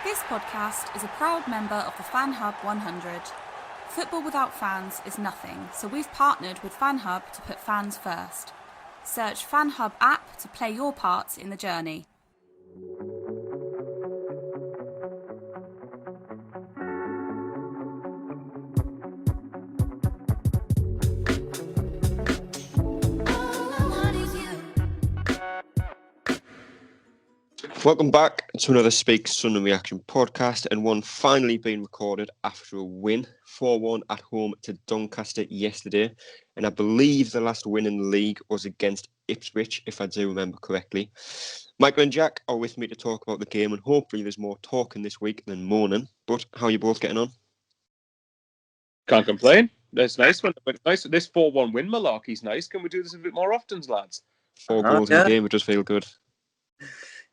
This podcast is a proud member of the Fan Hub 100. Football without fans is nothing, so we've partnered with Fan Hub to put fans first. Search Fan Hub app to play your part in the journey. Welcome back to another Speak Sunderland Reaction podcast, and one finally being recorded after a win, 4-1 at home to Doncaster yesterday. And I believe the last win in the league was against Ipswich, if I do remember correctly. Michael and Jack are with me to talk about the game, and hopefully there's more talking this week than moaning. But how are you both getting on? Can't complain. That's nice. Nice. This 4-1 win malarkey's nice. Can we do this a bit more often, lads? 4 goals in the game, it does feel good.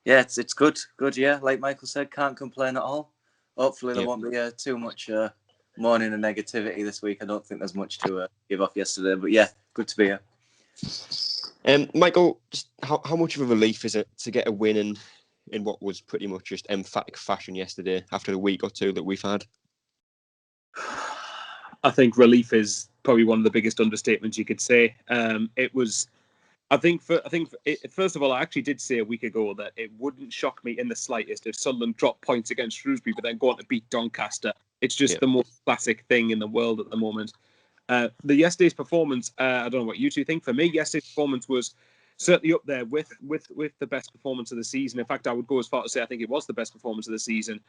Yeah, it's good. Good, yeah. Like Michael said, can't complain at all. Hopefully there won't be too much mourning and negativity this week. I don't think there's much to give off yesterday. But yeah, good to be here. Michael, just how much of a relief is it to get a win in what was pretty much just emphatic fashion yesterday after the week or two that we've had? I think relief is probably one of the biggest understatements you could say. It was... First of all, I actually did say a week ago that it wouldn't shock me in the slightest if Sunderland dropped points against Shrewsbury, but then go on to beat Doncaster. It's just the most classic thing in the world at the moment. Yesterday's performance, I don't know what you two think. For me, yesterday's performance was certainly up there with the best performance of the season. In fact, I would go as far to say I think it was the best performance of the season,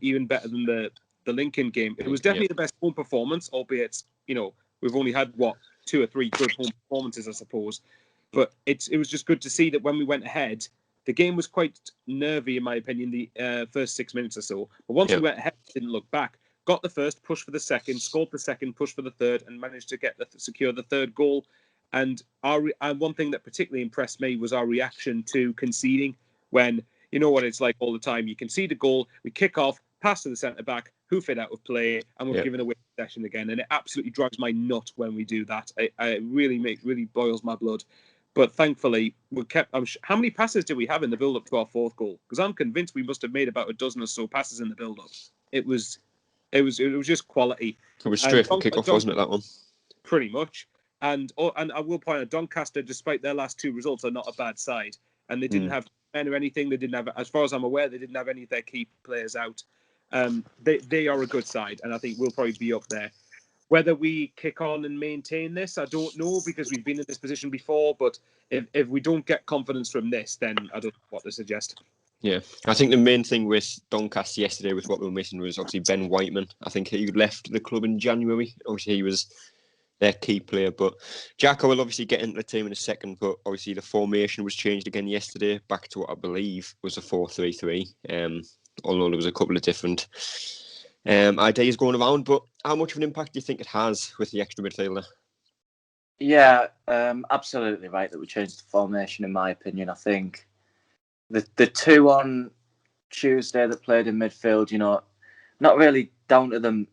even better than the Lincoln game. It was definitely the best home performance, albeit we've only had 2 or 3 good home performances, I suppose. But it was just good to see that when we went ahead, the game was quite nervy, in my opinion, the first 6 minutes or so. But once we went ahead, didn't look back. Got the first, pushed for the second, scored the second, pushed for the third, and managed to secure the third goal. And one thing that particularly impressed me was our reaction to conceding. When you know what it's like all the time, you concede a goal, we kick off, pass to the centre back, hoof it out of play, and we're given away possession again. And it absolutely drives my nut when we do that. It really boils my blood. But thankfully, we kept. How many passes did we have in the build-up to our fourth goal? Because I'm convinced we must have made about a dozen or so passes in the build-up. It was just quality. It was straight from kick-off, wasn't it, that one? Pretty much. And I will point out, Doncaster, despite their last 2 results, are not a bad side. And they didn't have men or anything. They didn't have, as far as I'm aware, they didn't have any of their key players out. They are a good side, and I think we'll probably be up there. Whether we kick on and maintain this, I don't know, because we've been in this position before. But if we don't get confidence from this, then I don't know what to suggest. Yeah, I think the main thing with Doncaster yesterday with what we were missing was obviously Ben Whiteman. I think he left the club in January. Obviously, he was their key player. But Jack, I will obviously get into the team in a second. But obviously, the formation was changed again yesterday, back to what I believe was a 4-3-3. Although there was a couple of different ideas going around. But how much of an impact do you think it has with the extra midfielder? Yeah, absolutely right that we changed the formation, in my opinion. I think the 2 on Tuesday that played in midfield, not really down to them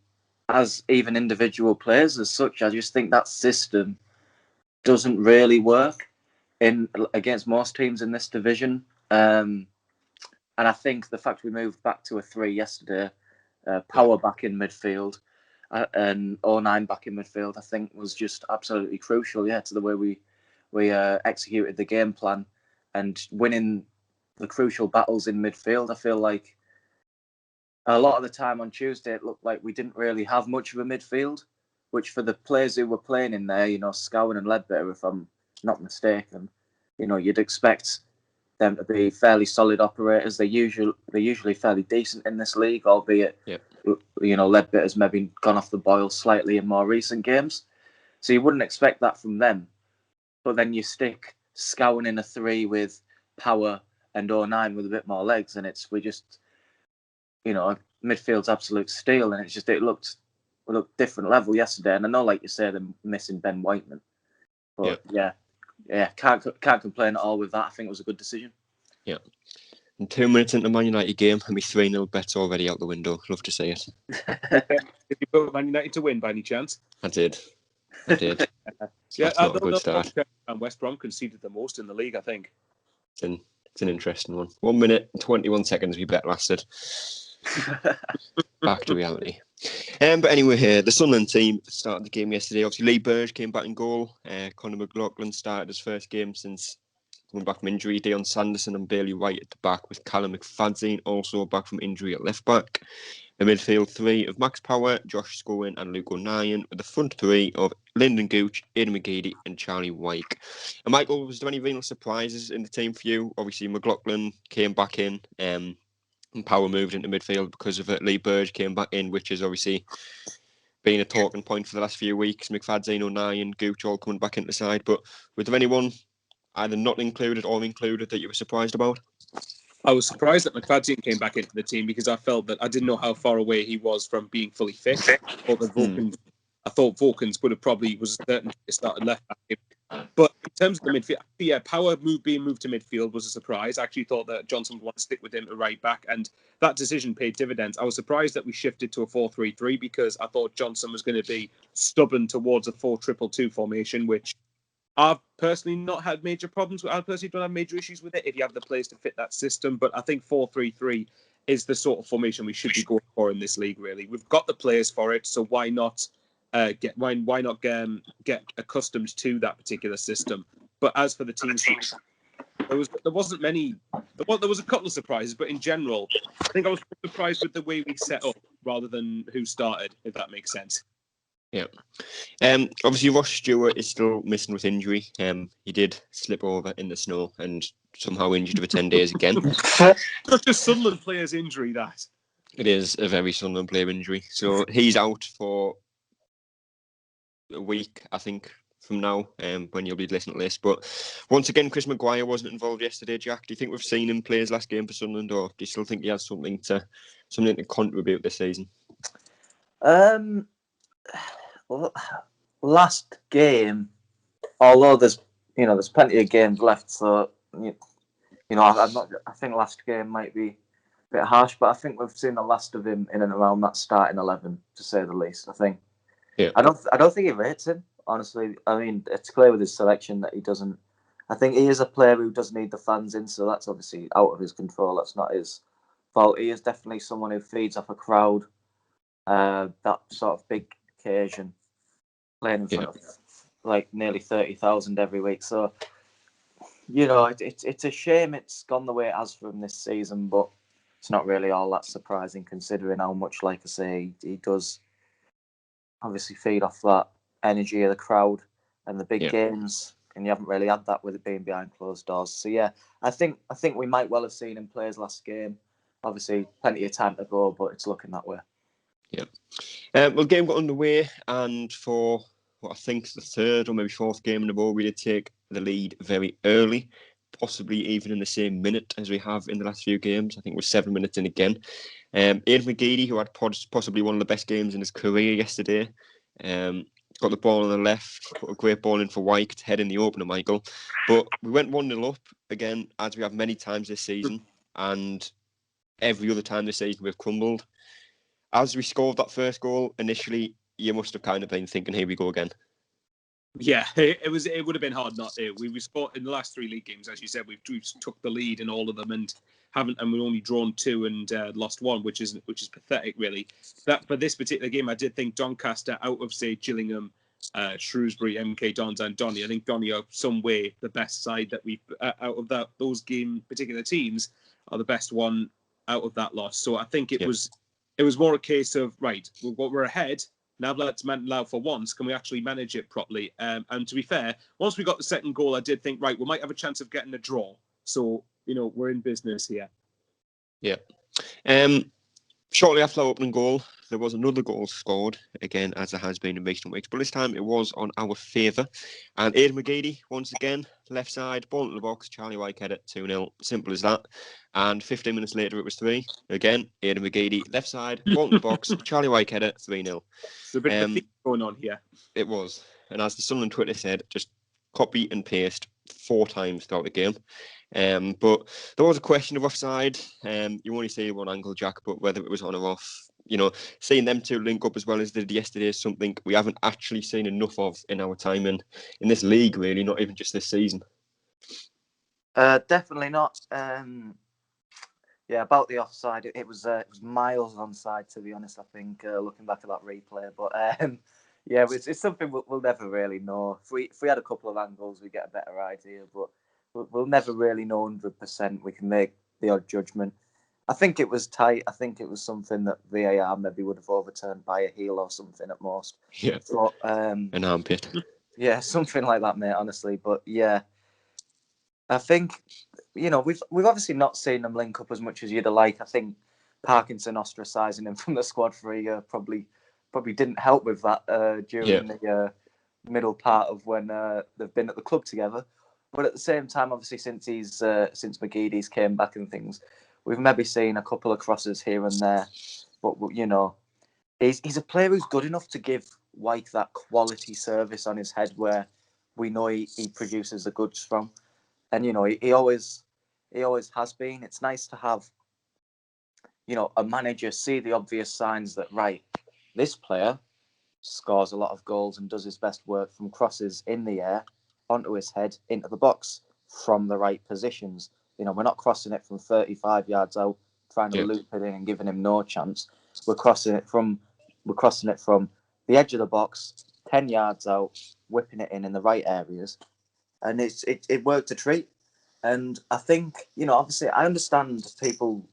as even individual players as such. I just think that system doesn't really work against most teams in this division. And I think the fact we moved back to a 3 yesterday, Power back in midfield, and 09 back in midfield, I think was just absolutely crucial, to the way we executed the game plan and winning the crucial battles in midfield. I feel like a lot of the time on Tuesday, it looked like we didn't really have much of a midfield, which for the players who were playing in there, Scowen and Ledbetter, if I'm not mistaken, you'd expect them to be fairly solid operators. They're usually fairly decent in this league, albeit Ledbetter's maybe gone off the boil slightly in more recent games. So you wouldn't expect that from them. But then you stick Scowen in a 3 with Power and 09 with a bit more legs, and midfield's absolute steel, and it looked different level yesterday. And I know, like you said, they're missing Ben Whiteman, but can't complain at all with that. I think it was a good decision. Yeah. And 2 minutes into the Man United game, and my 3-0 bet's already out the window. Love to see it. Did you put Man United to win by any chance? I did. That's not a good start. And West Brom conceded the most in the league, I think. It's an interesting one. 1 minute, 21 seconds we bet lasted. Back to reality. But anyway, here the Sunderland team started the game yesterday. Obviously, Lee Burge came back in goal. Conor McLaughlin started his first game since coming back from injury. Dion Sanderson and Bailey White at the back, with Callum McFadzean also back from injury at left back. The midfield three of Max Power, Josh Scowen and Luke O'Nien, with the front three of Lyndon Gooch, Aidan McGeady and Charlie Wyke. And Michael, was there any real surprises in the team for you? Obviously, McLaughlin came back in and Power moved into midfield because of it. Lee Burge came back in, which has obviously been a talking point for the last few weeks. McFadzean, O'Nien, Gooch all coming back into the side. But was there anyone either not included or included that you were surprised about? I was surprised that McFadzean came back into the team because I felt that I didn't know how far away he was from being fully fit. I thought Volkins would have probably was certain to start left back. But in terms of the midfield, yeah, Power being moved to midfield was a surprise. I actually thought that Johnson would want to stick with him at right back, and that decision paid dividends. I was surprised that we shifted to a 4-3-3 because I thought Johnson was going to be stubborn towards a 4-2-2 formation, which I've personally not had major problems with. I personally don't have major issues with it if you have the players to fit that system. But I think 4-3-3 is the sort of formation we should be going for in this league. Really, we've got the players for it, so why not get accustomed to that particular system? But as for the team, there wasn't many. There was a couple of surprises, but in general, I think I was surprised with the way we set up rather than who started. If that makes sense. Yeah. Obviously, Ross Stewart is still missing with injury. He did slip over in the snow and somehow injured for 10 days again. Not just Sunderland player's injury, that. It is a very Sunderland player injury. So he's out for a week, I think, from now, when you'll be listening to this. But once again, Chris Maguire wasn't involved yesterday, Jack. Do you think we've seen him play his last game for Sunderland, or do you still think he has something to contribute this season? Well, last game, although there's plenty of games left, so I think last game might be a bit harsh, but I think we've seen the last of him in and around that starting 11, to say the least. I think. Yeah. I don't think he rates him, honestly. I mean, it's clear with his selection that he doesn't. I think he is a player who does need the fans in, so that's obviously out of his control. That's not his fault. He is definitely someone who feeds off a crowd. That sort of big occasion, playing in front of like nearly 30,000 every week. So, it's a shame it's gone the way it has for him this season, but it's not really all that surprising considering how much, like I say, he does obviously feed off that energy of the crowd and the big games, and you haven't really had that with it being behind closed doors. So yeah, I think we might well have seen him play his last game. Obviously, plenty of time to go, but it's looking that way. Yeah. Well, game got underway, and for what I think is the third or maybe fourth game in a row, we did take the lead very early, possibly even in the same minute as we have in the last few games. I think we're 7 minutes in again. Aidan McGeady, who had possibly one of the best games in his career yesterday, got the ball on the left, put a great ball in for Wyke to head in the opener, Michael. But we went 1-0 up again, as we have many times this season, and every other time this season we've crumbled. As we scored that first goal, initially, you must have kind of been thinking, here we go again. Yeah, it would have been hard not to. We scored in the last 3 league games, as you said. We've took the lead in all of them and we've only drawn 2 and lost 1, which is pathetic, really. That for this particular game, I did think Doncaster, out of say Gillingham, Shrewsbury, MK Dons, and Donny. I think Donny are some way the best side that we out of those particular teams are the best one out of that loss. So I think it was more a case of right, we're ahead. Now let's for once, can we actually manage it properly? And to be fair, once we got the second goal, I did think, right, we might have a chance of getting a draw. So, we're in business here. Yeah. Shortly after our opening goal, there was another goal scored, again, as there has been in recent weeks. But this time it was on our favour. And Aidan McGeady, once again, left side, ball into the box, Charlie Wyke had it, 2-0. Simple as that. And 15 minutes later, it was 3. Again, Aidan McGeady, left side, ball into the box, Charlie Wyke had it, 3-0. There's a bit of a theme going on here. It was. And as the Sunderland Twitter said, just copy and paste 4 times throughout the game. But there was a question of offside. You only see one angle, Jack, but whether it was on or off, seeing them two link up as well as they did yesterday is something we haven't actually seen enough of in our time in this league, really, not even just this season. Definitely not. Yeah, about the offside, it was miles onside, to be honest. I think looking back at that replay, but yeah, it's something we'll never really know. If we had a couple of angles, we get a better idea, but we'll never really know 100%. We can make the odd judgment. I think it was tight. I think it was something that VAR maybe would have overturned by a heel or something at most. Yeah, but, an armpit. Yeah, something like that, mate. Honestly, but yeah, I think we've obviously not seen them link up as much as you'd have liked. I think Parkinson ostracising him from the squad for a year probably didn't help with that during the middle part of when they've been at the club together. But at the same time, obviously, since McGeady's came back and things, we've maybe seen a couple of crosses here and there. But he's a player who's good enough to give Wyke that quality service on his head where we know he produces the goods from. And he always has been. It's nice to have a manager see the obvious signs that right, this player scores a lot of goals and does his best work from crosses in the air onto his head into the box from the right positions. We're not crossing it from 35 yards out, trying to loop it in and giving him no chance. We're crossing it from the edge of the box, 10 yards out, whipping it in the right areas, and it worked a treat. And I think, obviously, I understand people.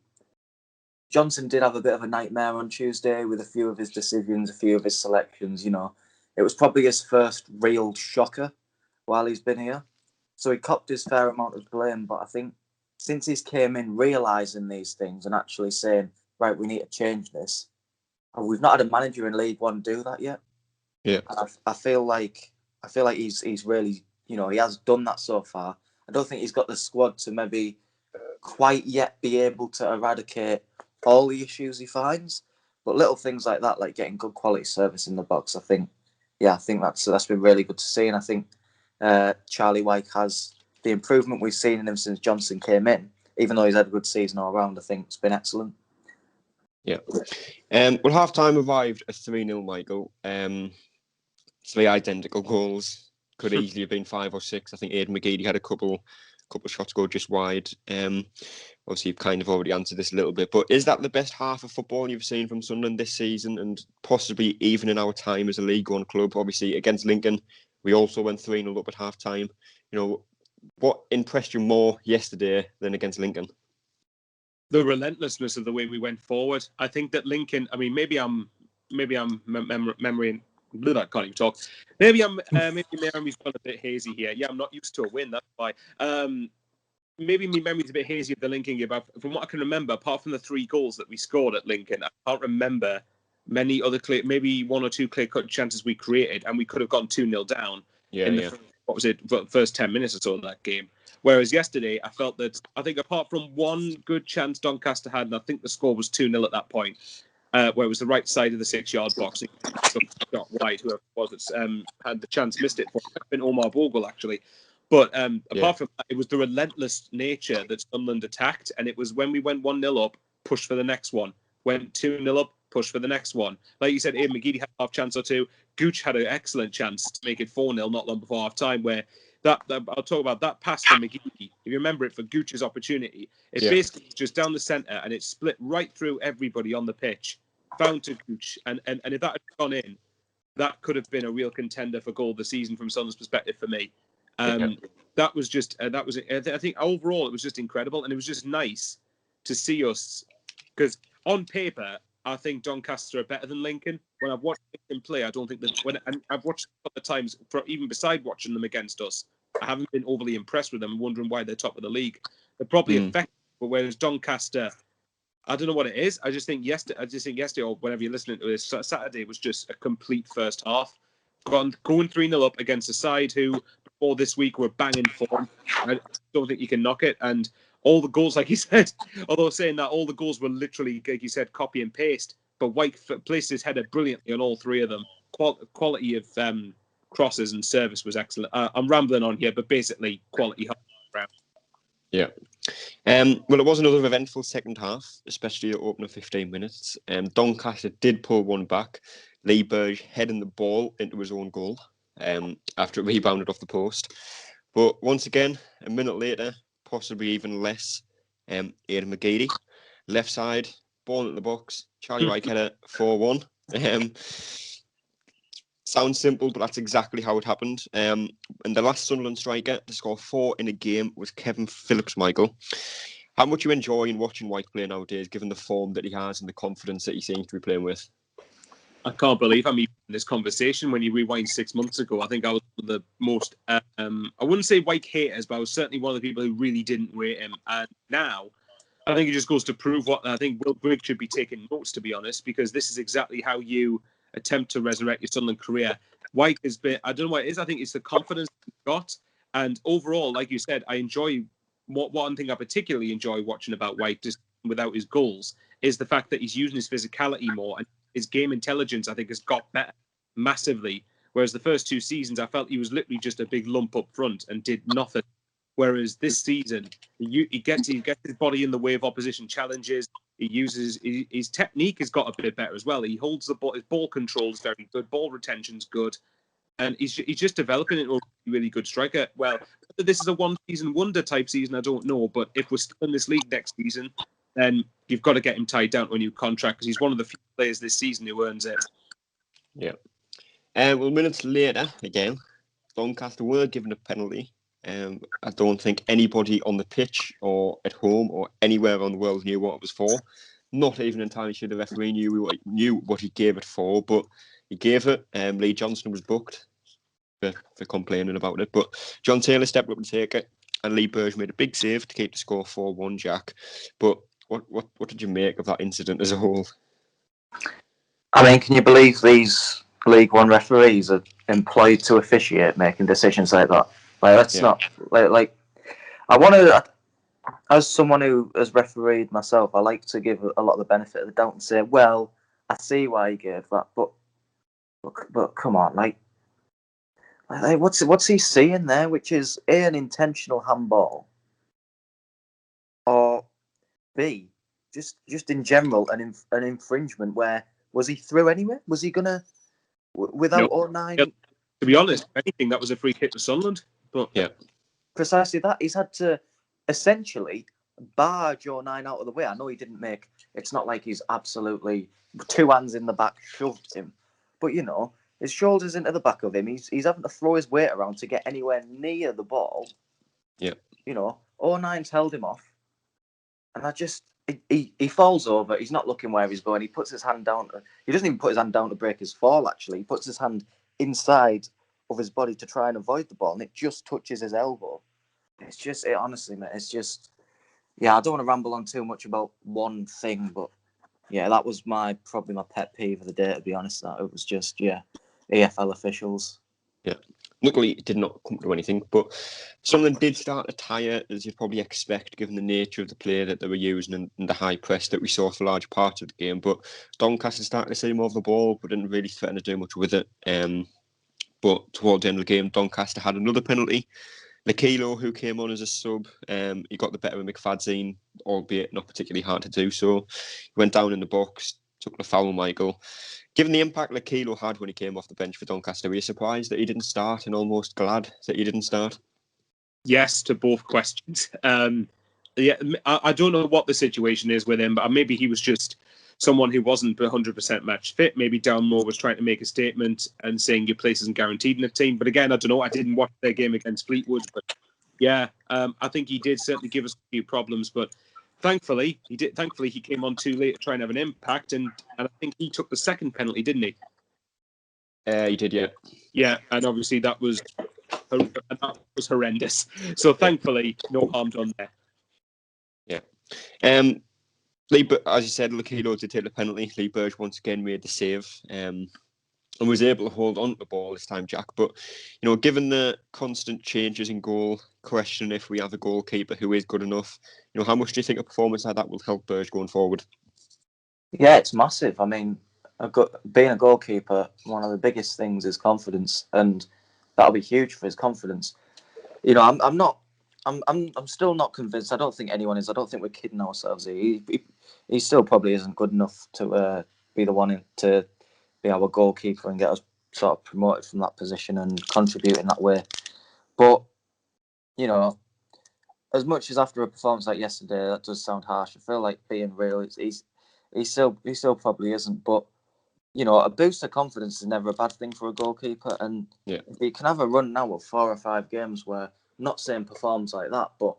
Johnson did have a bit of a nightmare on Tuesday with a few of his decisions, a few of his selections. It was probably his first real shocker while he's been here. So he copped his fair amount of blame. But I think since he's came in realising these things and actually saying, right, we need to change this, and we've not had a manager in League One do that yet. Yeah. And I feel like he's really, he has done that so far. I don't think he's got the squad to maybe quite yet be able to eradicate all the issues he finds, but little things like that, like getting good quality service in the box, I think that's been really good to see. And I think Charlie Wyke has the improvement we've seen in him since Johnson came in, even though he's had a good season all around. I think it's been excellent. Yeah. Well, half time arrived at 3-0, Michael. 3 identical goals. Could easily have been 5 or 6. I think Aidan McGeady had a couple shots go just wide. Obviously, you've kind of already answered this a little bit, but is that the best half of football you've seen from Sunderland this season, and possibly even in our time as a League One club? Obviously, against Lincoln, we also went 3-0 up at half time. What impressed you more yesterday than against Lincoln? The relentlessness of the way we went forward. I think that Lincoln. I mean, maybe I'm memory. I can't even talk. Maybe memory's gone a bit hazy here. Yeah, I'm not used to a win. That's why. Maybe my memory's a bit hazy of the Lincoln game. But from what I can remember, apart from the 3 goals that we scored at Lincoln, I can't remember many other maybe 1 or 2 clear-cut chances we created, and we could have gone 2-0 down in the first 10 minutes or so of that game. Whereas yesterday, I think apart from one good chance Doncaster had, and I think the score was 2-0 at that point, where it was the right side of the 6-yard box, got wide, whoever it was that had the chance, missed it. It's been Omar Bogle, actually. But apart from that, it was the relentless nature that Sunderland attacked, and it was when we went 1-0 up, push for the next one. Went 2-0 up, push for the next one. Like you said, Aidan McGeady had a half chance or two. Gooch had an excellent chance to make it 4-0 not long before half time, where I'll talk about that pass from McGeady. If you remember it, for Gooch's opportunity, it basically was just down the centre, and it split right through everybody on the pitch, found to Gooch, and if that had gone in, that could have been a real contender for goal of the season from Sunderland's perspective for me. That was just I think overall it was just incredible, and it was just nice to see us, because on paper I think Doncaster are better than Lincoln. When I've watched Lincoln play, I don't think that and I've watched a couple of times, even beside watching them against us, I haven't been overly impressed with them. I'm wondering why they're top of the league. They're probably effective, but whereas Doncaster, I don't know what it is. I just think yesterday, or whenever you're listening to this, Saturday was just a complete first half. Going 3-0 up against a side who, before this week, were banging form. I don't think you can knock it. And all the goals, like you said, although saying that, all the goals were literally, like you said, copy and paste. But White placed his header brilliantly on all 3 of them. Quality of crosses and service was excellent. I'm rambling on here, but basically quality. Yeah. Well, it was another eventful second half, especially at opening 15 minutes. Doncaster did pull one back. Lee Burge heading the ball into his own goal after it rebounded off the post. But once again, a minute later, possibly even less, Aidan McGeady left side, ball in the box, Charlie Wyke header 4-1. Sounds simple, but that's exactly how it happened. And the last Sunderland striker to score 4 in a game was Kevin Phillips, Michael. How much you enjoying watching Wyke play nowadays, given the form that he has and the confidence that he seems to be playing with? I can't believe I'm even in this conversation. When you rewind 6 months ago, I think I was one of the most, I wouldn't say Wyke haters, but I was certainly one of the people who really didn't rate him. And now, I think it just goes to prove what I think Will Grigg should be taking notes, to be honest, because this is exactly how you attempt to resurrect your Sunderland career. Wyke has been, I don't know what it is, I think it's the confidence he's got. And overall, like you said, I enjoy, one thing I particularly enjoy watching about Wyke, just without his goals, is the fact that he's using his physicality more, and his game intelligence, I think, has got better massively. Whereas the first 2 seasons, I felt he was literally just a big lump up front and did nothing. Whereas this season, he gets his body in the way of opposition challenges. He uses his technique has got a bit better as well. He holds the ball. His ball control is very good. Ball retention's good, and he's just developing into a really good striker. Well, whether this is a one-season wonder type season, I don't know. But if we're still in this league next season, then you've got to get him tied down to a new contract, because he's one of the few players this season who earns it. Yeah. Well, minutes later, again, Doncaster were given a penalty. I don't think anybody on the pitch or at home or anywhere around the world knew what it was for. Not even entirely sure the referee knew what he gave it for, but he gave it. Lee Johnson was booked for complaining about it, but John Taylor stepped up to take it, and Lee Burge made a big save to keep the score 4-1, Jack. But what did you make of that incident as a whole? I mean, can you believe these League One referees are employed to officiate, making decisions like that? Like, that's not like I want to. As someone who has refereed myself, I like to give a lot of the benefit of the doubt and say, well, I see why he gave that, but come on, like what's he seeing there? Which is A, an intentional handball, or B, just in general an infringement. Where was he through anyway? Was he gonna without 09? To be honest, if anything, that was a free kick to Sunderland. But yeah, precisely that. He's had to essentially barge 09 out of the way. I know he didn't make. It's not like he's absolutely 2 hands in the back shoved him, but his shoulders into the back of him. He's having to throw his weight around to get anywhere near the ball. Yeah. 09's held him off, and he falls over. He's not looking where he's going. He puts his hand down. He doesn't even put his hand down to break his fall. Actually, he puts his hand inside of his body to try and avoid the ball, and it just touches his elbow. It's just, honestly, mate, it's just, I don't want to ramble on too much about one thing, but that was probably my pet peeve of the day, to be honest. That it was just, EFL officials. Yeah. Luckily, it did not come to anything, but Sunderland did start to tire, as you'd probably expect, given the nature of the play that they were using and the high press that we saw for large parts of the game. But Doncaster started to see more of the ball, but didn't really threaten to do much with it. But towards the end of the game, Doncaster had another penalty. Lakilo, who came on as a sub, he got the better of McFadzean, albeit not particularly hard to do so. He went down in the box, took the foul, Michael. Given the impact Lakilo had when he came off the bench for Doncaster, were you surprised that he didn't start and almost glad that he didn't start? Yes to both questions. I don't know what the situation is with him, but maybe he was just someone who wasn't 100% match fit. Maybe Darren Moore was trying to make a statement and saying your place isn't guaranteed in the team. But again, I don't know. I didn't watch their game against Fleetwood, but I think he did certainly give us a few problems. But thankfully, he came on too late to try and have an impact, and I think he took the second penalty, didn't he? He did, yeah. Yeah, and obviously that was horrendous. So thankfully, no harm done there. Yeah. As you said, Lakilo did take the penalty. Lee Burge once again made the save and was able to hold on to the ball this time, Jack. But, given the constant changes in goal, question if we have a goalkeeper who is good enough, how much do you think a performance like that will help Burge going forward? Yeah, it's massive. I mean, being a goalkeeper, one of the biggest things is confidence, and that'll be huge for his confidence. I'm still not convinced. I don't think anyone is. I don't think we're kidding ourselves here. He still probably isn't good enough to be the one to be our goalkeeper and get us sort of promoted from that position and contribute in that way. But, as much as after a performance like yesterday, that does sound harsh. I feel like being real, he still probably isn't. But a boost of confidence is never a bad thing for a goalkeeper. And if he can have a run now of 4 or 5 games where, not saying performs like that, but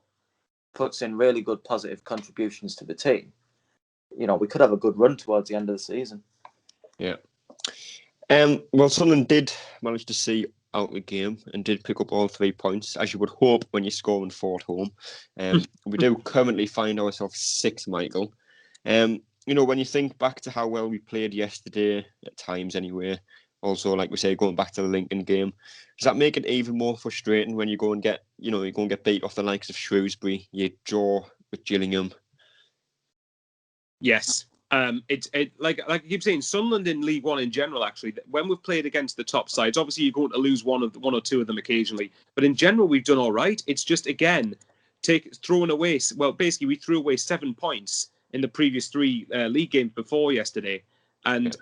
puts in really good positive contributions to the team, we could have a good run towards the end of the season. Yeah. Well, Sunderland did manage to see out the game and did pick up all 3 points, as you would hope when you're scoring 4 at home. We do currently find ourselves 6th, Michael. When you think back to how well we played yesterday, at times anyway, also, like we say, going back to the Lincoln game, does that make it even more frustrating when you go and get beat off the likes of Shrewsbury, you draw with Gillingham? Yes. It's like I keep saying, Sunderland in League One in general, actually, when we've played against the top sides, obviously you're going to lose one or two of them occasionally, but in general we've done all right. It's just, again, throwing away. Well, basically we threw away 7 points in the previous 3 league games before yesterday, and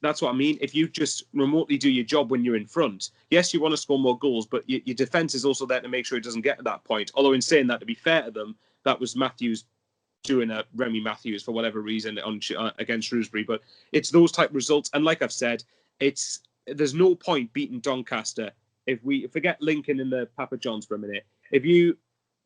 that's what I mean. If you just remotely do your job when you're in front, yes, you want to score more goals, but your defence is also there to make sure it doesn't get to that point. Although in saying that, to be fair to them, that was Matthews doing a Remy Matthews for whatever reason against Shrewsbury, but it's those type of results. And like I've said, there's no point beating Doncaster if we forget Lincoln in the Papa John's for a minute. If you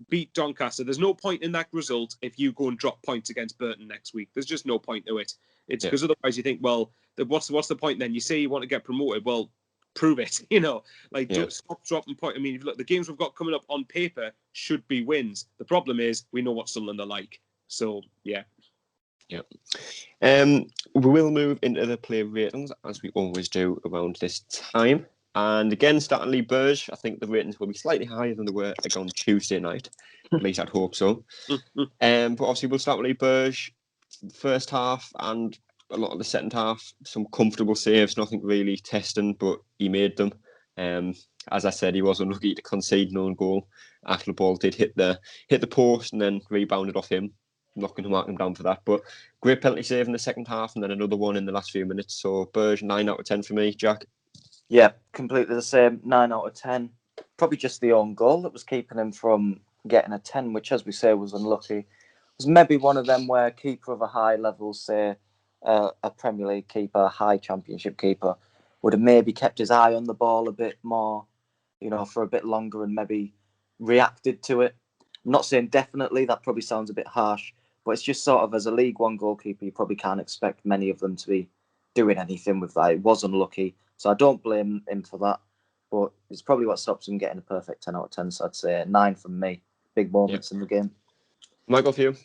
beat Doncaster, there's no point in that result if you go and drop points against Burton next week. There's just no point to it. It's because otherwise you think, well, what's the point then? You say you want to get promoted, well, prove it. Don't stop dropping points. I mean, look, the games we've got coming up on paper should be wins. The problem is we know what Sunderland are like. So, yeah. We will move into the player ratings, as we always do around this time. And again, starting Lee Burge, I think the ratings will be slightly higher than they were on Tuesday night. At least I'd hope so. But obviously, we'll start with Lee Burge. First half and a lot of the second half, some comfortable saves, nothing really testing, but he made them. As I said, he was unlucky to concede an own goal after the ball did hit the post and then rebounded off him. Not going to mark him down for that, but great penalty save in the second half and then another one in the last few minutes. So Burge, 9 out of 10 for me. Jack? Yeah, completely the same. 9 out of 10. Probably just the own goal that was keeping him from getting a 10, which, as we say, was unlucky. It was maybe one of them where a keeper of a high level, say a Premier League keeper, a high Championship keeper, would have maybe kept his eye on the ball a bit more, for a bit longer and maybe reacted to it. I'm not saying definitely, that probably sounds a bit harsh, but it's just sort of, as a League One goalkeeper, you probably can't expect many of them to be doing anything with that. It was unlucky, so I don't blame him for that. But it's probably what stops him getting a perfect 10 out of 10. So I'd say 9 from me. Big moments in the game. Michael, for you?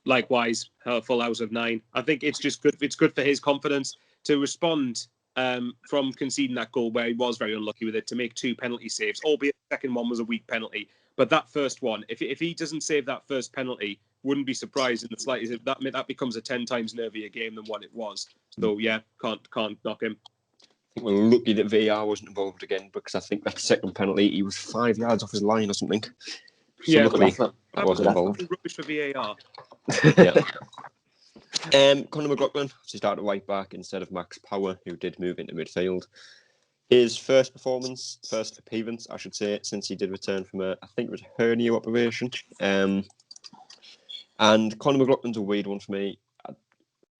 Likewise, full house of 9. I think it's just good. It's good for his confidence to respond from conceding that goal where he was very unlucky with it, to make 2 penalty saves, albeit the second one was a weak penalty. But that first one, if he doesn't save that first penalty, wouldn't be surprised in the slightest if that becomes a 10 times nervier game than what it was. So yeah, can't knock him. I think we're lucky that VAR wasn't involved again, because I think that second penalty, he was 5 yards off his line or something. So luckily that wasn't involved. Rubbish for VAR. Conor McLaughlin obviously started right back instead of Max Power, who did move into midfield. His first appearance, I should say, since he did return from I think it was a hernia operation. And Conor McLaughlin's a weird one for me.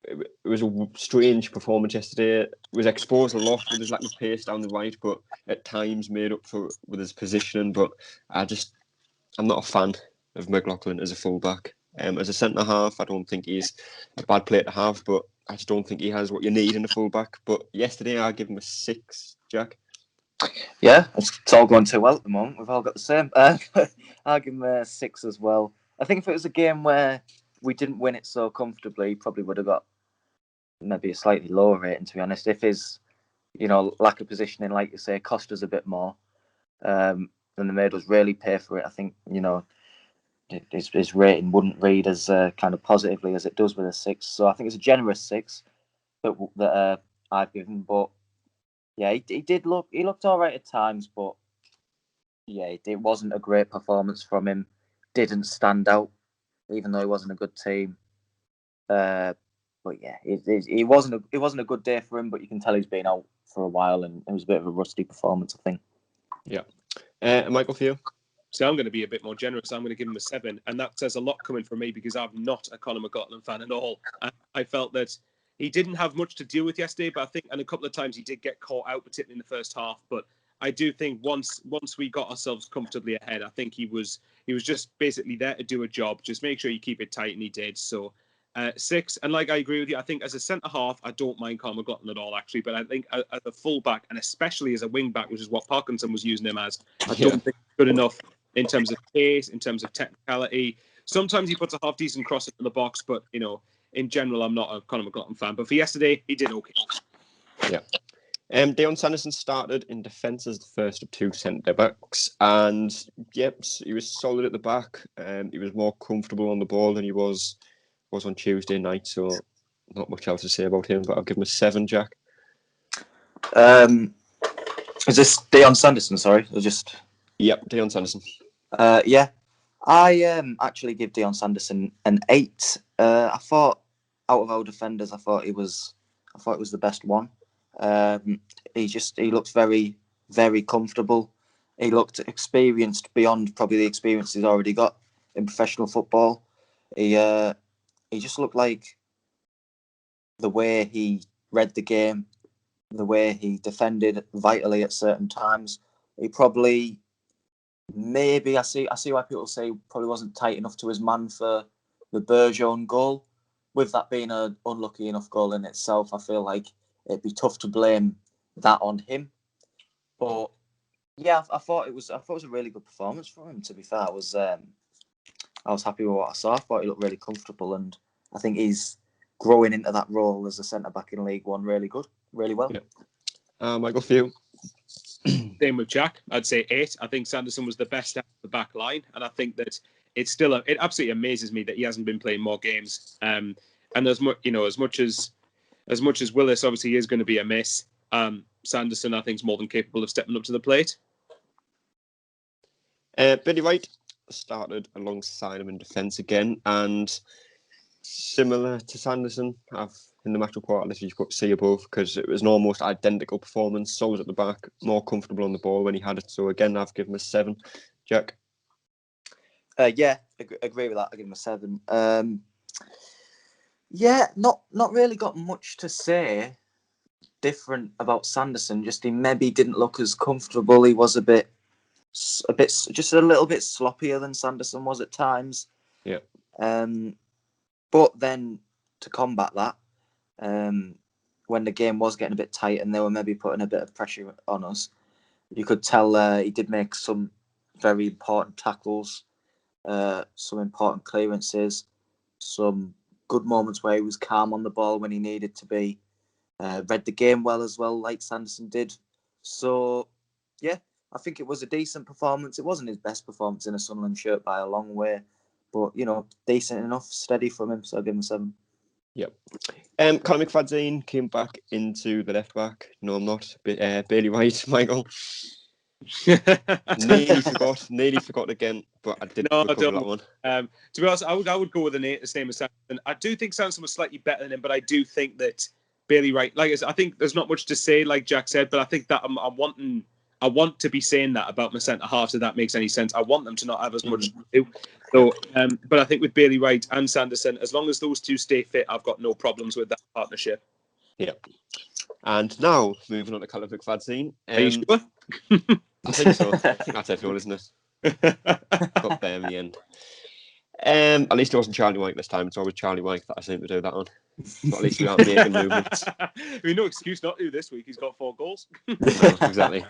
It was a strange performance yesterday. It was exposed a lot with his lack of pace down the right, but at times made up for with his positioning. But I'm not a fan of McLaughlin as a fullback. As a centre half, I don't think he's a bad player to have, but I just don't think he has what you need in a fullback. But yesterday, I give him a 6. Jack? Yeah, it's all going too well at the moment. We've all got the same. I'll give him a 6 as well. I think if it was a game where we didn't win it so comfortably, he probably would have got maybe a slightly lower rating, to be honest. If his, lack of positioning, like you say, cost us a bit more, and they made us really pay for it, I think, his rating wouldn't read as kind of positively as it does with a 6. So I think it's a generous 6 that I've given. But yeah, he looked all right at times, but yeah, it wasn't a great performance from him. Didn't stand out, even though he wasn't a good team. But yeah, it wasn't a good day for him. But you can tell he's been out for a while, and it was a bit of a rusty performance, I think. Yeah, Michael, for you? So I'm going to be a bit more generous. I'm going to give him a 7. And that says a lot coming from me because I'm not a Conor McLaughlin fan at all. I felt that he didn't have much to deal with yesterday, but I think, and a couple of times he did get caught out, particularly in the first half. But I do think once we got ourselves comfortably ahead, I think he was just basically there to do a job. Just make sure you keep it tight, and he did. So 6. And like I agree with you, I think as a centre half, I don't mind Conor McLaughlin at all, actually. But I think as a full back, and especially as a wing back, which is what Parkinson was using him as, I don't think it's good enough in terms of pace, in terms of technicality. Sometimes he puts a half decent cross into the box, but in general, I'm not a Conor McLaughlin fan. But for yesterday, he did okay. Yeah. Deon Sanderson started in defence as the first of 2 centre backs, and yep, he was solid at the back. He was more comfortable on the ball than he was on Tuesday night, so not much else to say about him. But I'll give him a 7, Jack. Is this Deon Sanderson? Sorry, or just Yep, Deon Sanderson. Yeah, I actually give Deon Sanderson an 8. I thought out of our defenders, I thought it was the best one. He looked very, very comfortable. He looked experienced beyond probably the experience he's already got in professional football. He just looked like the way he read the game, the way he defended vitally at certain times. He probably, maybe I see why people say probably wasn't tight enough to his man for the Bergeron goal. With that being an unlucky enough goal in itself, I feel like it'd be tough to blame that on him. But yeah, I thought it was a really good performance from him. To be fair, I was happy with what I saw. I thought he looked really comfortable, and I think he's growing into that role as a centre back in League One really well. Yeah. Michael, for you? Same with Jack. I'd say 8. I think Sanderson was the best out of the back line, and I think that it absolutely amazes me that he hasn't been playing more games. And as much as Willis obviously is going to be a miss, Sanderson I think is more than capable of stepping up to the plate. Billy White started alongside him in defence again, and similar to Sanderson, in the match report, I'll just put C above because it was an almost identical performance. Solid at the back, more comfortable on the ball when he had it. So again, I've given him a 7. Jack? Yeah, agree with that. I give him a 7. Yeah, not really got much to say different about Sanderson. Just he maybe didn't look as comfortable. He was just a little bit sloppier than Sanderson was at times. Yeah. But then to combat that, when the game was getting a bit tight and they were maybe putting a bit of pressure on us, you could tell he did make some very important tackles, some important clearances, some good moments where he was calm on the ball when he needed to be, read the game well as well, like Sanderson did. So, yeah, I think it was a decent performance. It wasn't his best performance in a Sunderland shirt by a long way, but, decent enough, steady from him, so I'll give him a 7. Yep. Conor McFadzean came back into the left back. No, I'm not. Bailey White, Michael. nearly forgot again, but I did recover that one. To be honest, I would go with an 8, the same as Sanderson. I do think Sanderson was slightly better than him, but I do think that Bailey White, I think there's not much to say, like Jack said, but I think that I want to be saying that about my centre halves, if that makes any sense. I want them to not have as much to do. So, but I think with Bailey White and Sanderson, as long as those two stay fit, I've got no problems with that partnership. Yeah. And now, moving on to Conor McFadzean. Are you sure? I think so. That's everyone, isn't it? Got there in the end. At least it wasn't Charlie White this time. It's always Charlie White that I seem to do that on. So at least we aren't making movements. No excuse not to this week. He's got 4 goals. No, exactly.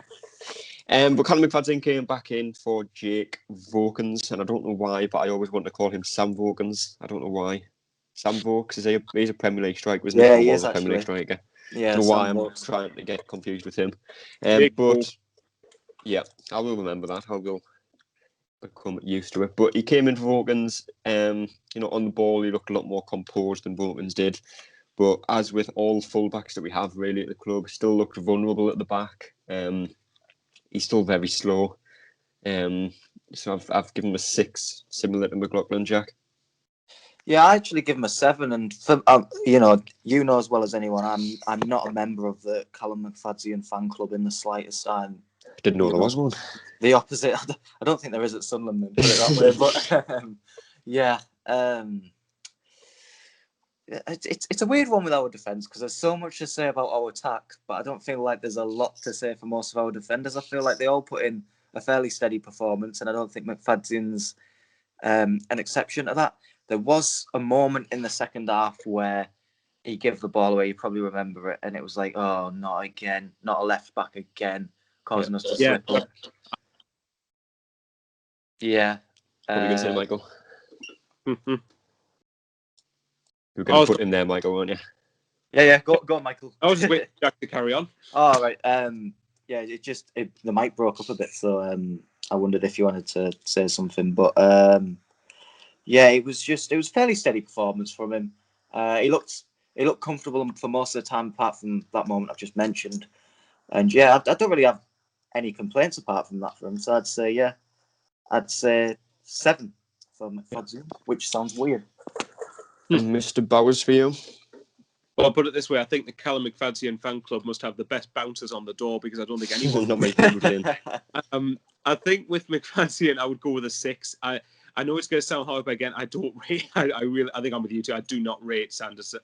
But Conor McFadzean came back in for Jake Vokens, and I don't know why, but I always want to call him Sam Vokens. I don't know why. Sam Vokes, he's a Premier League striker, isn't he? Yeah, he is a actually. Premier League striker. Yeah, I don't know why I'm Vokes. trying to get confused with him. But yeah, I will remember that. I will become used to it. But he came in for Vokens. On the ball, he looked a lot more composed than Vokens did. But as with all fullbacks that we have really at the club, still looked vulnerable at the back. He's still very slow. So I've given him a 6, similar to McLaughlin, Jack. Yeah, I actually give him a 7, and for, you know as well as anyone, I'm not a member of the Callum McFadzean fan club in the slightest. I'm Didn't know there was one. The opposite. I don't think there is at Sunderland, put it that way. But yeah, it's a weird one with our defence because there's so much to say about our attack, but I don't feel like there's a lot to say for most of our defenders. I feel like they all put in a fairly steady performance, and I don't think McFadzean's an exception to that. There was a moment in the second half where he gave the ball away. You probably remember it, and it was like, oh, not again, not a left back again, causing us to slip up. Yeah. What were you going to say, Michael? Mhm. You were going to put in there, Michael, weren't you? Yeah. Go on, Michael. I was just waiting for Jack to carry on. Oh, right. Yeah, the mic broke up a bit, so I wondered if you wanted to say something. But yeah, it was fairly steady performance from him. He looked comfortable for most of the time, apart from that moment I've just mentioned. And yeah, I don't really have any complaints apart from that for him. So I'd say 7 for McFadzean, which sounds weird. Mr. Bowers for you? Well, I'll put it this way. I think the Callum McFadzean fan club must have the best bouncers on the door because I don't think anyone... Not many people in. I think with McFadzean, I would go with a 6. I know it's going to sound hard, but again, I don't rate... I think I'm with you too. I do not rate Sanderson...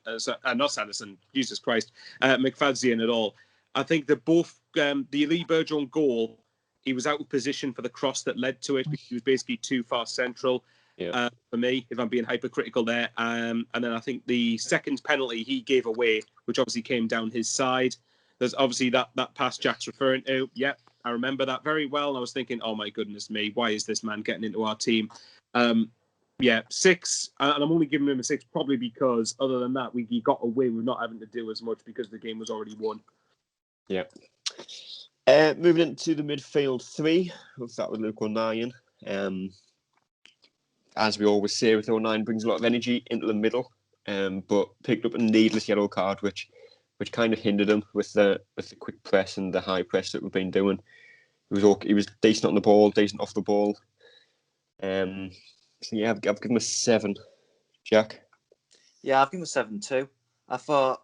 not Sanderson, Jesus Christ. McFadzean at all. I think that both... the Lee Bergeron goal, he was out of position for the cross that led to it because he was basically too far central. Yeah. For me, if I'm being hypercritical there. And then I think the second penalty he gave away, which obviously came down his side, there's obviously that pass Jack's referring to. Yep, I remember that very well. And I was thinking, oh my goodness me, why is this man getting into our team? Yeah, 6. And I'm only giving him a 6 probably because other than that, he got away with not having to do as much because the game was already won. Yeah. Moving into the midfield 3, we'll start with Luke O'Nien. As we always say, with O'Nien brings a lot of energy into the middle, but picked up a needless yellow card, which kind of hindered him with the quick press and the high press that we've been doing. He was decent on the ball, decent off the ball. So yeah, I've given him a 7. Jack? Yeah, I've given him a 7 too. I thought,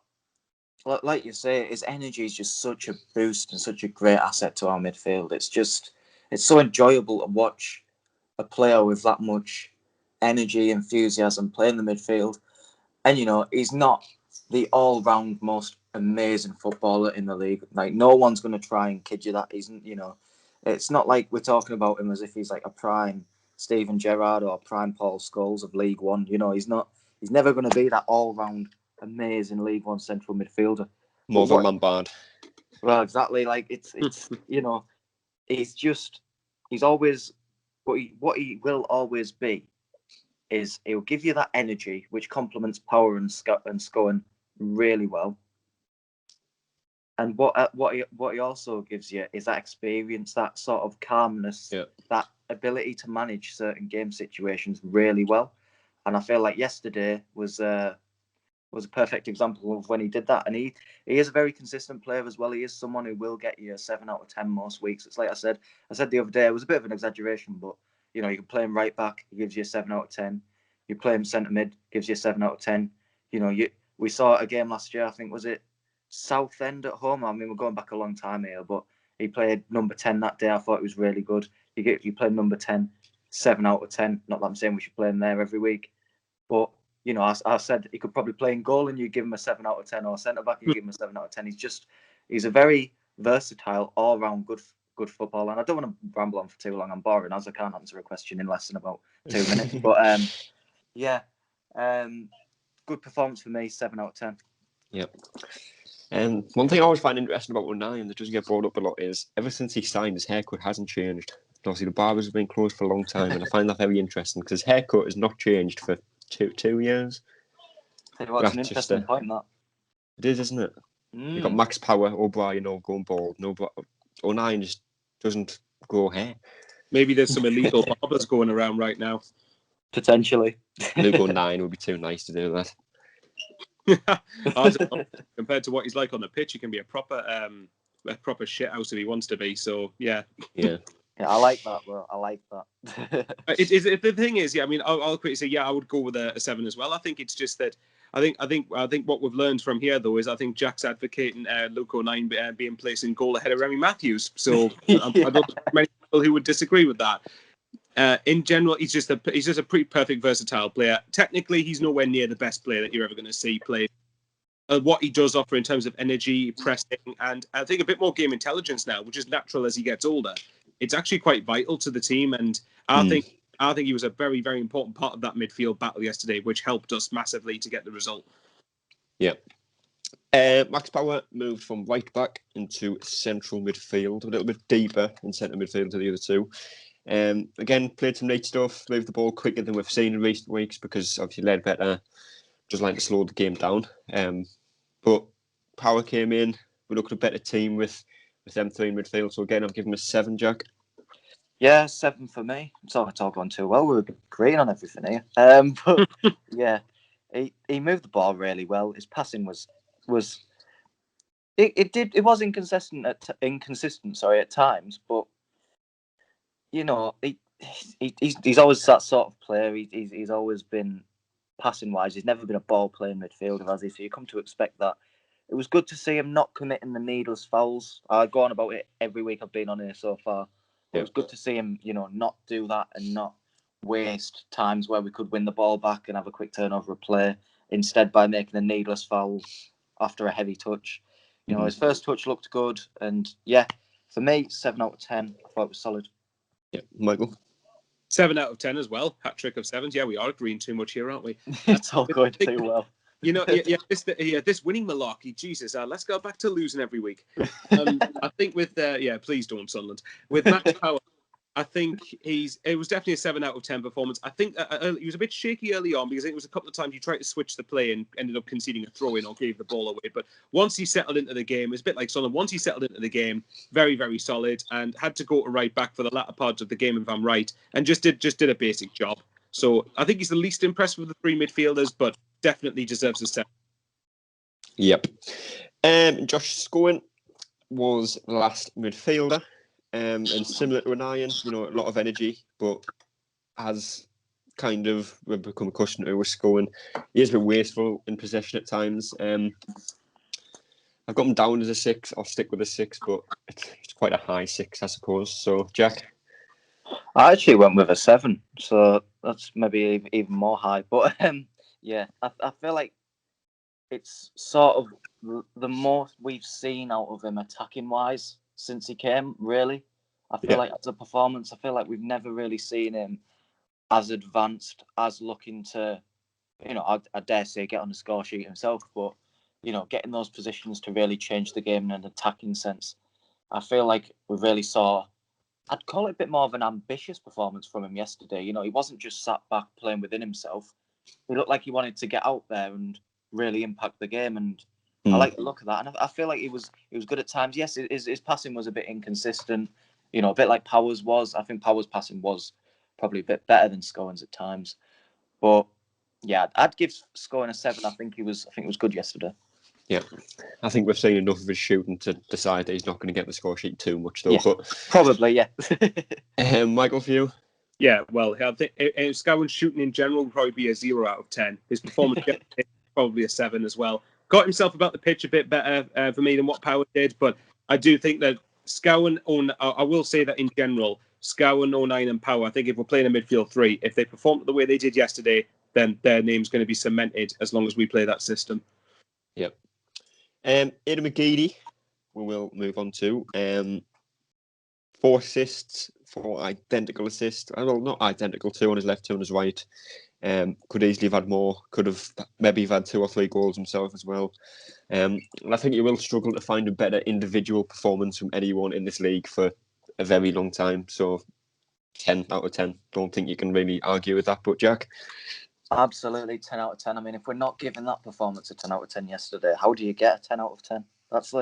like you say, his energy is just such a boost and such a great asset to our midfield. It's so enjoyable to watch a player with that much energy, enthusiasm playing the midfield. And, he's not the all-round most amazing footballer in the league. Like, no one's going to try and kid you that isn't, it's not like we're talking about him as if he's like a prime Steven Gerrard or prime Paul Scholes of League One. He's never going to be that all-round amazing League One central midfielder. More than Lombard. Well, exactly. Like, it's he's always, what he will always be is he'll give you that energy which complements power and scoring really well. And what he also gives you is that experience, that sort of calmness, that ability to manage certain game situations really well. And I feel like yesterday was a perfect example of when he did that. And he is a very consistent player as well. He is someone who will get you a 7 out of 10 most weeks. It's like I said the other day, it was a bit of an exaggeration, but you can play him right back, he gives you a 7 out of 10. You play him centre mid, gives you a 7 out of 10. We saw a game last year, I think, was it Southend at home? I mean, we're going back a long time here, but he played number 10 that day. I thought it was really good. You play number 10, 7 out of 10. Not that I'm saying we should play him there every week, but I said he could probably play in goal and you give him a 7 out of 10, or centre back and you give him a 7 out of 10. He's a very versatile, all round good footballer. And I don't want to ramble on for too long. I'm boring as I can't answer a question in less than about 2 minutes. But good performance for me, 7 out of 10. Yep. One thing I always find interesting about O'Nien that doesn't get brought up a lot is ever since he signed, his haircut hasn't changed. Obviously, the barbers have been closed for a long time, and I find that very interesting because his haircut has not changed for two years. Tell you what, it's an interesting point, that. It is, isn't it? You've got Max Power, O'Brien all going bald. O'Nien just doesn't grow hair. Maybe there's some illegal barbers going around right now. Potentially. Luke O'Nien would be too nice to do that. I don't know. Compared to what he's like on the pitch, he can be a proper shit house if he wants to be. So yeah. Yeah, I like that, bro. I like that. The thing is, I mean, I'll quickly say, I would go with a 7 as well. I think it's just that I think what we've learned from here, though, is I think Jack's advocating Luke O'Nien being placed in goal ahead of Remy Matthews. So I don't know many people who would disagree with that. In general, he's just a pretty perfect versatile player. Technically, he's nowhere near the best player that you're ever going to see play. What he does offer in terms of energy, pressing, and I think a bit more game intelligence now, which is natural as he gets older. It's actually quite vital to the team, and I think he was a very, very important part of that midfield battle yesterday, which helped us massively to get the result. Yeah. Max Power moved from right back into central midfield, a little bit deeper in centre midfield to the other two. Again, played some neat stuff, moved the ball quicker than we've seen in recent weeks because obviously Ledbetter just like to slow the game down. But Power came in. We looked at a better team with them three in midfield. So again, I've given him a 7, Jack. Yeah, 7 for me. It's all gone too well. We were agreeing on everything here. But yeah, he moved the ball really well. His passing was inconsistent at times, but you know, he's always that sort of player. He's always been passing wise. He's never been a ball playing midfielder, has he? So you come to expect that. It was good to see him not committing the needless fouls. I go on about it every week I've been on here so far. It was good to see him, not do that and not waste times where we could win the ball back and have a quick turnover of play. Instead, by making a needless foul after a heavy touch. His first touch looked good, and yeah, for me, 7 out of 10. I thought it was solid. Yeah, Michael. 7 out of 10 as well. Hat trick of 7s. Yeah, we are agreeing too much here, aren't we? It's all going too well. This winning malarkey, Jesus. Let's go back to losing every week. I think with please don't, Sunderland. With Max Power, I think it was definitely a 7 out of 10 performance. I think he was a bit shaky early on because I think it was a couple of times he tried to switch the play and ended up conceding a throw in or gave the ball away. But once he settled into the game, it's a bit like Sunderland. Once he settled into the game, very, very solid, and had to go to right back for the latter part of the game, if I'm right, and just did a basic job. So I think he's the least impressed with the 3 midfielders, but definitely deserves a 7. Yep. Josh Scowen was the last midfielder. And similar to O'Nien, a lot of energy, but as kind of we've become accustomed to with Scowen, he is a bit wasteful in possession at times. I've got him down as a 6. I'll stick with a 6, but it's quite a high 6, I suppose. So, Jack? I actually went with a 7, so that's maybe even more high. But yeah, I feel like it's sort of the most we've seen out of him attacking wise since he came, really. I feel like as a performance, I feel like we've never really seen him as advanced, as looking to, I dare say get on the score sheet himself, but, getting those positions to really change the game in an attacking sense. I feel like we really saw, I'd call it a bit more of an ambitious performance from him yesterday. He wasn't just sat back playing within himself. He looked like he wanted to get out there and really impact the game, and I like the look of that. And I feel like he was good at times. Yes, his passing was a bit inconsistent, a bit like Powers was. I think Powers' passing was probably a bit better than Scowen's at times. But yeah, I'd give Scowen a 7. I think it was good yesterday. Yeah, I think we've seen enough of his shooting to decide that he's not going to get the score sheet too much, though. Yeah, but probably, yeah. Michael, for you? Yeah, well, I think Scowen's shooting in general would probably be a 0 out of 10. His performance probably a 7 as well. Got himself about the pitch a bit better for me than what Power did, but I do think that Scowen, I will say that in general, Scowen, O'Nien and Power, I think if we're playing a midfield 3, if they perform the way they did yesterday, then their name's going to be cemented as long as we play that system. Yep. Aidan McGeady, we will move on to. 4 assists, 4 identical assists. Well, not identical, 2 on his left, 2 on his right. Could easily have had more. Could have maybe have had 2 or 3 goals himself as well. And I think you will struggle to find a better individual performance from anyone in this league for a very long time. So 10 out of 10. Don't think you can really argue with that. But Jack? Absolutely 10 out of 10. I mean, if we're not giving that performance a 10 out of 10 yesterday, how do you get a 10 out of 10? That's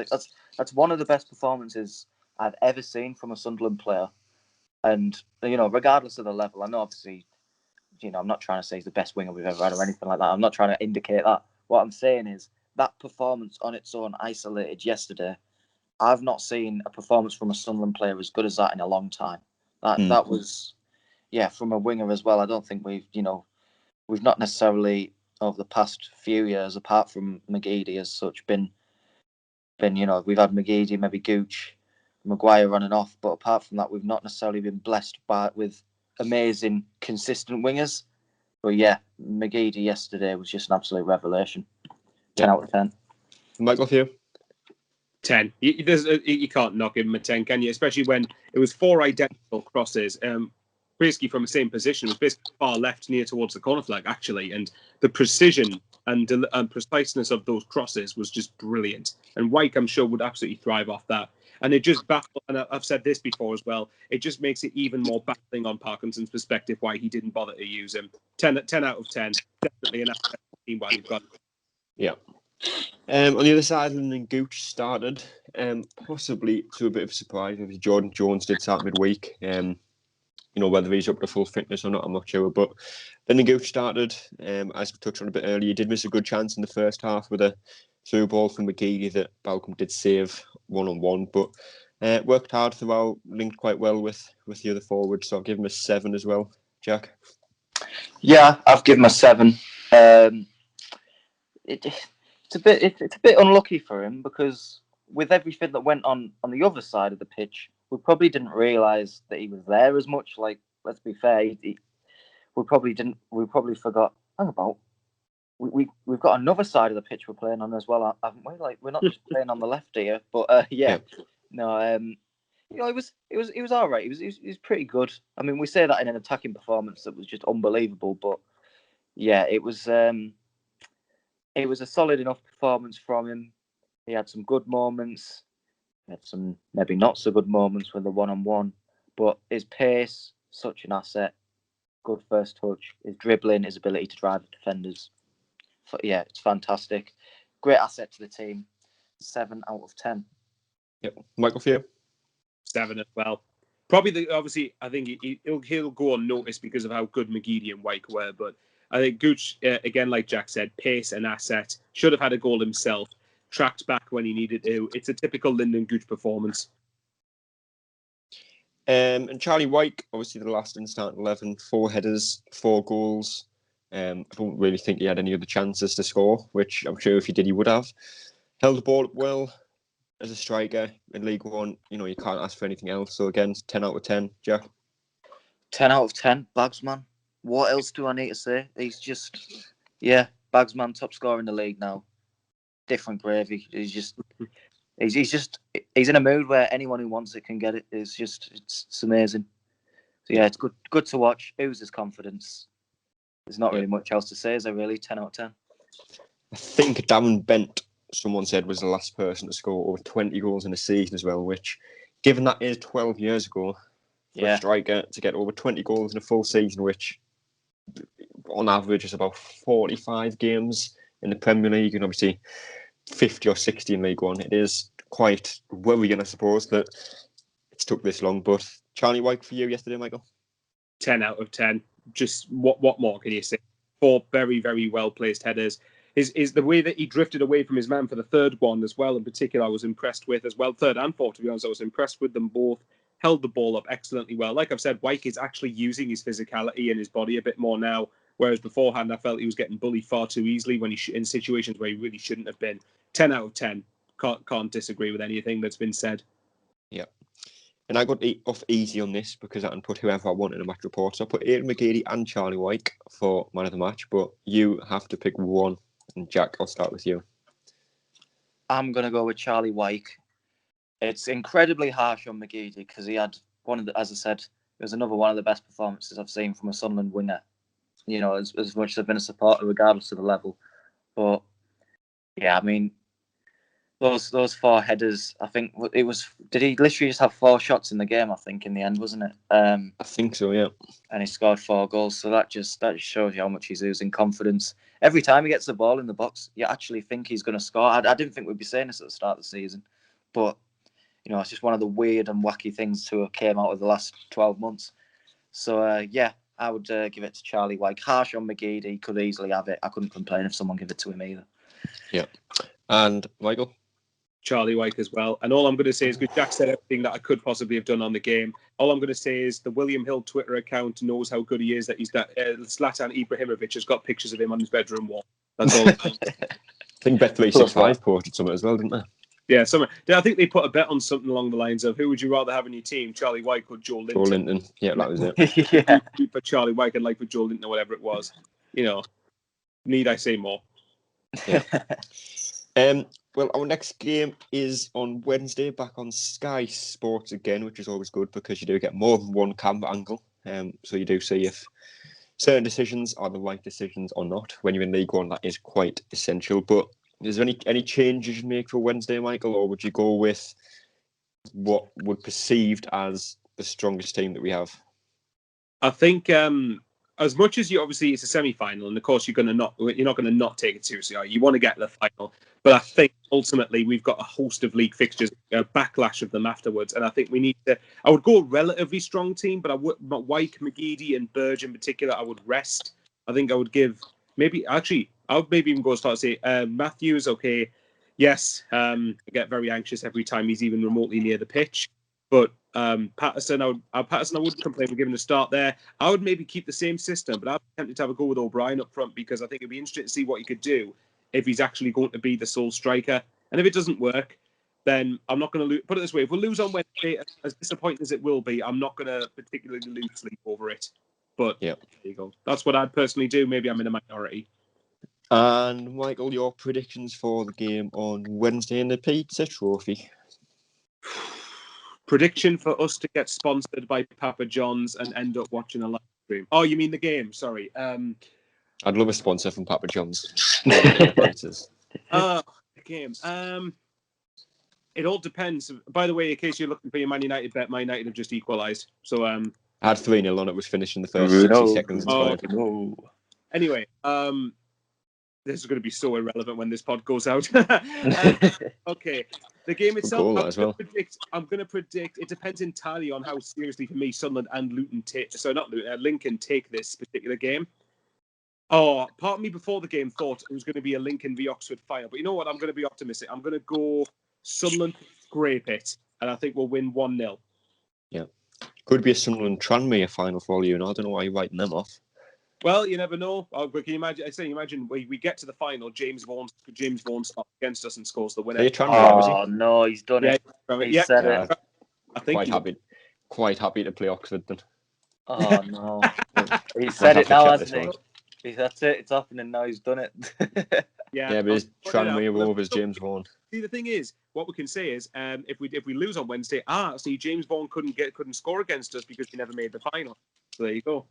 one of the best performances I've ever seen from a Sunderland player. And, regardless of the level, I know obviously, I'm not trying to say he's the best winger we've ever had or anything like that. I'm not trying to indicate that. What I'm saying is that performance on its own, isolated yesterday, I've not seen a performance from a Sunderland player as good as that in a long time. That was, from a winger as well. I don't think we've not necessarily over the past few years, apart from McGeady as such, been we've had McGeady, maybe Gooch, Maguire running off, but apart from that, we've not necessarily been blessed with amazing, consistent wingers. But yeah, McGeady yesterday was just an absolute revelation. 10 out of 10. Michael, for you? 10. You can't knock him a 10, can you? Especially when it was 4 identical crosses, basically from the same position. It was basically far left, near towards the corner flag, actually. And the precision and preciseness of those crosses was just brilliant. And Wyke, I'm sure, would absolutely thrive off that. And it just baffles, and I've said this before as well, it just makes it even more baffling on Parkinson's perspective why he didn't bother to use him. 10 out of 10. Definitely an asset team while you've got him. Yeah. On the other side, Lyndon Gooch started, possibly to a bit of a surprise. Obviously, Jordan Jones did start midweek. Whether he's up to full fitness or not, I'm not sure. But Lyndon Gooch started, as we touched on a bit earlier, he did miss a good chance in the first half with a through ball from McGeady that Balcombe did save one-on-one. But worked hard throughout, linked quite well with the other forwards. So I'll give him a 7 as well. Jack? Yeah, I've given him a 7. It's a bit unlucky for him because with everything that went on the other side of the pitch, we probably didn't realise that he was there as much. Like, let's be fair, we probably forgot. Hang about, we've got another side of the pitch we're playing on as well, haven't we? Like, we're not just playing on the left here, but no, it was all right. It was pretty good. I mean, we say that in an attacking performance that was just unbelievable, but yeah, it was a solid enough performance from him. He had some good moments. He had some maybe not so good moments with the one-on-one. But his pace, such an asset. Good first touch. His dribbling, his ability to drive defenders. Yeah, it's fantastic. Great asset to the team. 7 out of 10. Yep. Michael, for you? 7 as well. Probably, obviously, I think he'll go unnoticed because of how good McGeady and Wyke were. But I think Gooch, again, like Jack said, pace and asset. Should have had a goal himself. Tracked back when he needed to. It's a typical Lyndon Gooch performance. And Charlie Wyke, obviously the last in starting 11, 4 headers, 4 goals. I don't really think he had any other chances to score, which I'm sure if he did, he would have. Held the ball up well as a striker in League One. You can't ask for anything else. So again, 10 out of 10, Jack. 10 out of 10, Bagsman. What else do I need to say? He's just, Bagsman, top scorer in the league now. Different gravy. He's in a mood where anyone who wants it can get it. It's amazing. So yeah, it's good to watch. Who's his confidence? There's not really much else to say, is there really? 10 out of 10. I think Darren Bent, someone said, was the last person to score over 20 goals in a season as well, which, given that is 12 years ago, for a striker to get over 20 goals in a full season, which on average is about 45 games in the Premier League, and obviously 50 or 60 in League One. It is quite worrying, I suppose, that it's took this long. But Charlie Wyke for you yesterday, Michael? 10 out of 10. Just what more can you say? 4 very, very well-placed headers. Is the way that he drifted away from his man for the third one as well, in particular, I was impressed with as well. Third and fourth, to be honest, I was impressed with them both. Held the ball up excellently well. Like I've said, Wyke is actually using his physicality and his body a bit more now, whereas beforehand I felt he was getting bullied far too easily when in situations where he really shouldn't have been. 10 out of 10. Can't disagree with anything that's been said. Yeah. And I got off easy on this because I can put whoever I want in a match report. So I put Aidan McGeady and Charlie Wyke for man of the match, but you have to pick one. And Jack, I'll start with you. I'm going to go with Charlie Wyke. It's incredibly harsh on McGeady because he had as I said, it was another one of the best performances I've seen from a Sunderland winger. As much as I've been a supporter, regardless of the level. But yeah, I mean, those 4 headers. I think it was. Did he literally just have 4 shots in the game? I think in the end, wasn't it? I think so. Yeah. And he scored 4 goals. So that just shows you how much he's losing confidence. Every time he gets the ball in the box, you actually think he's going to score. I didn't think we'd be saying this at the start of the season, but it's just one of the weird and wacky things to have came out of the last 12 months. So I would give it to Charlie Wyke. Harsh on McGeady, he could easily have it. I couldn't complain if someone gave it to him either. Yeah. And Michael? Charlie Wyke as well. And all I'm going to say is, because Jack said everything that I could possibly have done on the game, all I'm going to say is the William Hill Twitter account knows how good he is, that Zlatan Ibrahimovic has got pictures of him on his bedroom wall. That's all. I think Bet365 posted something as well, didn't they? Yeah, I think they put a bet on something along the lines of, who would you rather have in your team, Charlie Wyke or Joe Linton? Joe Linton. Yeah, that was it. Yeah. For Charlie Wyke and like for Joe Linton or whatever it was. Need I say more? Yeah. Well, our next game is on Wednesday, back on Sky Sports again, which is always good because you do get more than one camera angle. So you do see if certain decisions are the right decisions or not. When you're in League One, that is quite essential. But is there any changes you'd make for Wednesday, Michael, or would you go with what would perceived as the strongest team that we have? I think as much as it's a semi-final, and of course you're not going to not take it seriously. You want to get to the final, but I think ultimately we've got a host of league fixtures, a backlash of them afterwards, and I think we need to. I would go a relatively strong team, but Wyke, McGeady, and Burge in particular, I would rest. I think I would give I would maybe even go as far as say Matthews. Okay, yes, I get very anxious every time he's even remotely near the pitch. But Patterson, I wouldn't complain for giving a start there. I would maybe keep the same system, but I'd be tempted to have a go with O'Brien up front because I think it'd be interesting to see what he could do if he's actually going to be the sole striker. And if it doesn't work, then I'm not going to lose. Put it this way: if we lose on Wednesday, as disappointing as it will be, I'm not going to particularly lose sleep over it. But yeah, there you go. That's what I'd personally do. Maybe I'm in a minority. And Michael, your predictions for the game on Wednesday in the Pizza Trophy? Prediction for us to get sponsored by Papa John's and end up watching a live stream. Oh, you mean the game? Sorry. I'd love a sponsor from Papa John's. The game. It all depends. By the way, in case you're looking for your Man United bet, Man United have just equalised. So I had 3-0 on it. Was finished in the first 60 seconds. No. Anyway, this is going to be so irrelevant when this pod goes out. Okay. The game itself, I'm going to predict. It depends entirely on how seriously, for me, Sunderland and Lincoln take this particular game. Oh, part of me before the game thought it was going to be a Lincoln v Oxford final, but you know what? I'm going to be optimistic. I'm going to go Sunderland scrape it, and I think we'll win 1-0. Yeah, could be a Sunderland Tranmere final for all you know. I don't know why you're writing them off. Well, you never know. Can you imagine? Imagine we get to the final. James Vaughan starts against us and scores the winner. No, he's done it. He said it. I think quite happy to play Oxford then. Oh no, he said it now, hasn't he? That's it. It's happening now. He's done it. Yeah, but his Tranmere Rovers, James Vaughan. See, the thing is, what we can say is, if we lose on Wednesday, James Vaughan couldn't score against us because he never made the final. So there you go.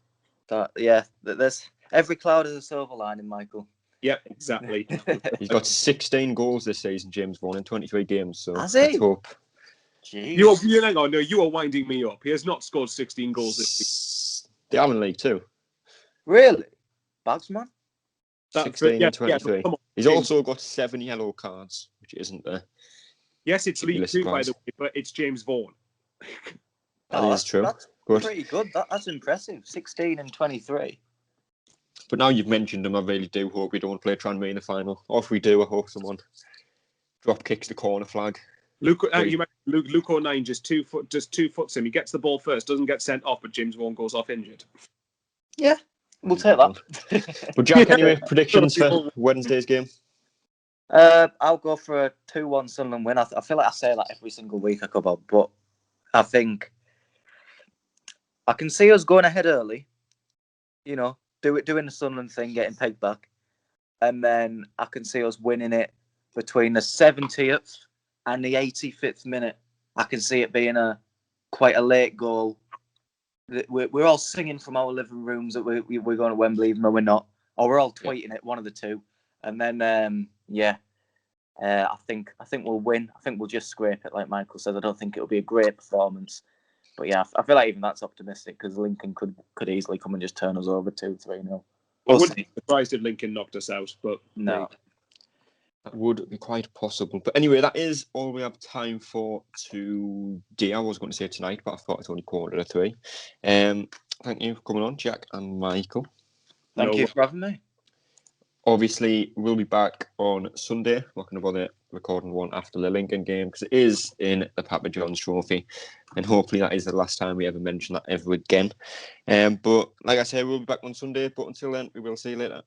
There's every cloud has a silver lining, Michael. Yep, exactly. He's got 16 goals this season, James Vaughan, in 23 games. So has he? Let's hope. You are winding me up. He has not scored 16 goals this season. They are in League Two. Really? Bagsman? 16 and 23. Yeah, he's also got 7 yellow cards, which isn't there. Yes, it's League Two, by the way, but it's James Vaughan. That is true. That's pretty good. That's impressive. 16 and 23. But now you've mentioned him, I really do hope we don't play Tranmere in the final. Or if we do, I hope someone drop kicks the corner flag. Luke O'Nien just two foots him. He gets the ball first, doesn't get sent off, but James Vaughan goes off injured. Yeah, we'll take that. But Jack, anyway, predictions for Wednesday's game? I'll go for a 2-1 Sunderland win. I feel like I say that every single week I come up, but I think I can see us going ahead early, doing the Sunderland thing, getting pegged back. And then I can see us winning it between the 70th and the 85th minute. I can see it being quite a late goal. We're all singing from our living rooms that we're going to Wembley, even though we're not. Or we're all tweeting it, one of the two. And then, I think we'll win. I think we'll just scrape it, like Michael said. I don't think it'll be a great performance. But yeah, I feel like even that's optimistic because Lincoln could easily come and just turn us over 2-3-0. I wouldn't be surprised if Lincoln knocked us out, but no. That would be quite possible. But anyway, that is all we have time for today. I was going to say tonight, but I thought it's only 2:45. Thank you for coming on, Jack and Michael. Thank you for having me. Obviously, we'll be back on Sunday. We're not going to bother recording one after the Lincoln game because it is in the Papa John's Trophy, and hopefully that is the last time we ever mention that ever again. But like I say, we'll be back on Sunday. But until then, we will see you later.